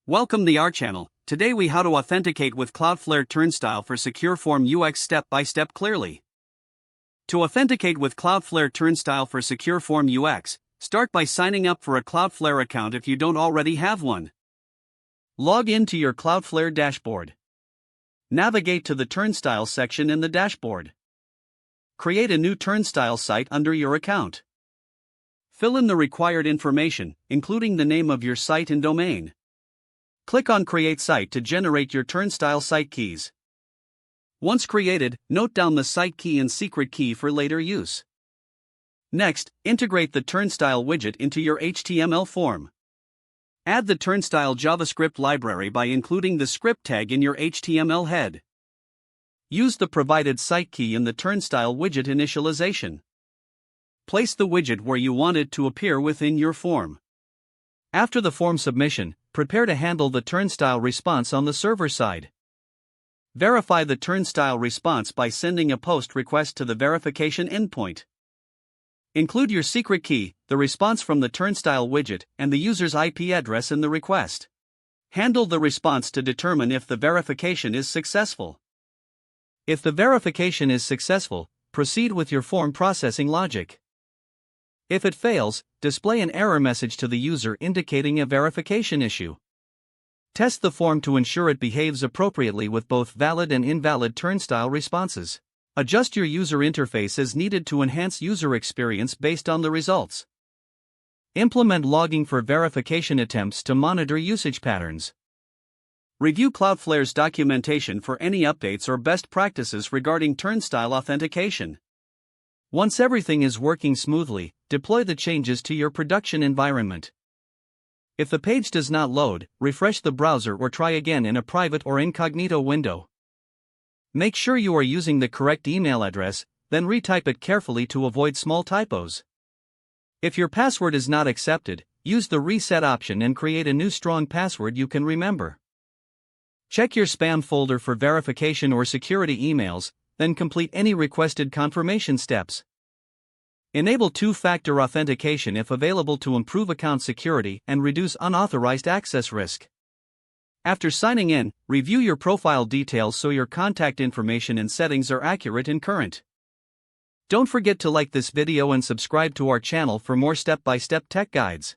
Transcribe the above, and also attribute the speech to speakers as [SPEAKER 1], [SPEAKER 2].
[SPEAKER 1] Welcome to our channel. Today we how to authenticate with Cloudflare Turnstile for secure form UX step by step clearly. To authenticate with Cloudflare Turnstile for secure form UX, start by signing up for a Cloudflare account if you don't already have one. Log in to your Cloudflare dashboard. Navigate to the Turnstile section in the dashboard. Create a new Turnstile site under your account. Fill in the required information, including the name of your site and domain. Click on Create Site to generate your Turnstile site keys. Once created, note down the site key and secret key for later use. Next, integrate the Turnstile widget into your HTML form. Add the Turnstile JavaScript library by including the script tag in your HTML head. Use the provided site key in the Turnstile widget initialization. Place the widget where you want it to appear within your form. After the form submission, prepare to handle the Turnstile response on the server side. Verify the Turnstile response by sending a post request to the verification endpoint. Include your secret key, the response from the Turnstile widget, and the user's IP address in the request. Handle the response to determine if the verification is successful. If the verification is successful, proceed with your form processing logic. If it fails, display an error message to the user indicating a verification issue. Test the form to ensure it behaves appropriately with both valid and invalid Turnstile responses. Adjust your user interface as needed to enhance user experience based on the results. Implement logging for verification attempts to monitor usage patterns. Review Cloudflare's documentation for any updates or best practices regarding Turnstile authentication. Once everything is working smoothly, deploy the changes to your production environment. If the page does not load, refresh the browser or try again in a private or incognito window. Make sure you are using the correct email address, then retype it carefully to avoid small typos. If your password is not accepted, use the reset option and create a new strong password you can remember. Check your spam folder for verification or security emails, then complete any requested confirmation steps. Enable two-factor authentication if available to improve account security and reduce unauthorized access risk. After signing in, review your profile details so your contact information and settings are accurate and current. Don't forget to like this video and subscribe to our channel for more step-by-step tech guides.